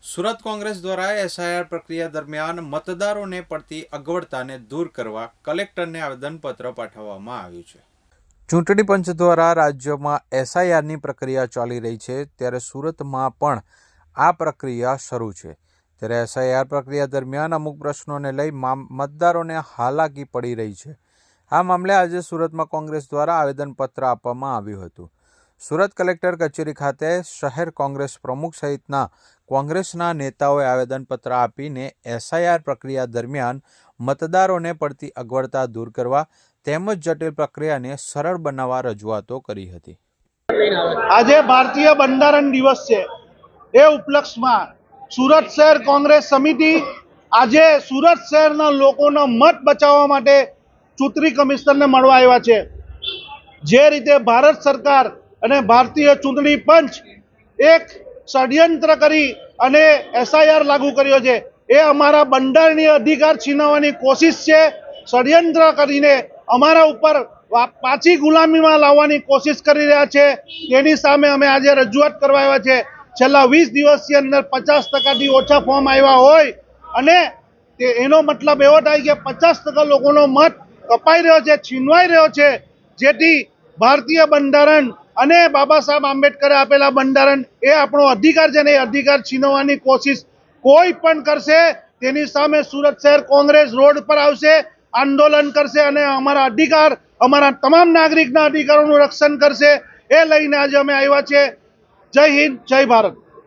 સુરત કોંગ્રેસ દ્વારા એસઆઈઆર પ્રક્રિયા દરમિયાન મતદારોને પડતી અગવડતાને દૂર કરવા કલેક્ટરને આવેદનપત્ર પાઠવવામાં આવ્યું છે। ચૂંટણી પંચ દ્વારા રાજ્યમાં એસઆઈઆરની પ્રક્રિયા ચાલી રહી છે, ત્યારે સુરતમાં પણ આ પ્રક્રિયા શરૂ છે। ત્યારે એસઆઈઆર પ્રક્રિયા દરમિયાન અમુક પ્રશ્નોને લઈ મતદારોને હાલાકી પડી રહી છે। આ મામલે આજે સુરતમાં કોંગ્રેસ દ્વારા આવેદનપત્ર આપવામાં આવ્યું હતું। સુરત કલેક્ટર કચેરી ખાતે શહેર કોંગ્રેસ પ્રમુખ સહિતના કોંગ્રેસના નેતાઓએ આવેદનપત્ર આપીને એસઆઈઆર પ્રક્રિયા દરમિયાન મતદારોને પડતી અગવડતા દૂર કરવા તેમજ જટિલ પ્રક્રિયાને સરળ બનાવવા રજૂઆતો કરી હતી। આજે ભારતીય બંધારણ દિવસ છે। એ ઉપલક્ષમાં સુરત શહેર કોંગ્રેસ સમિતિ આજે સુરત શહેરના લોકોનો મત બચાવવા માટે ચૂંટણી કમિશનરને મળવા આવ્યા છે। જે રીતે ભારત સરકાર અને ભારતીય ચૂંટણી પંચ એક ષડયંત્ર કરી અને એસઆઈઆર લાગુ કર્યો છે, એ અમારા બંધારણીય અધિકાર છીનવવાની કોશિશ છે। ષડયંત્ર કરીને અમારા ઉપર પાછી ગુલામીમાં લાવવાની કોશિશ કરી રહ્યા છે। તેની સામે અમે આજે રજૂઆત કરવા આવ્યા છે। છેલ્લા 20 દિવસની અંદર 50%થી ઓછા ફોર્મ આવ્યા હોય અને એનો મતલબ એવો થાય કે 50% લોકોનો મત કપાઈ રહ્યો છે, છીનવાઈ રહ્યો છે, જેથી ભારતીય બંધારણ અને બાબા સાહેબ આંબેડકરે આપેલા બંધારણ એ આપણો અધિકાર છે ને એ અધિકાર છીનવવાની કોશિશ કોઈ પણ કરશે તેની સામે સુરત શહેર કોંગ્રેસ રોડ પર આવશે, આંદોલન કરશે અને અમારા અધિકાર, અમારા તમામ નાગરિકના અધિકારોનું રક્ષણ કરશે। એ લઈને આજે અમે આવ્યા છે। જય હિન્દ, જય ભારત।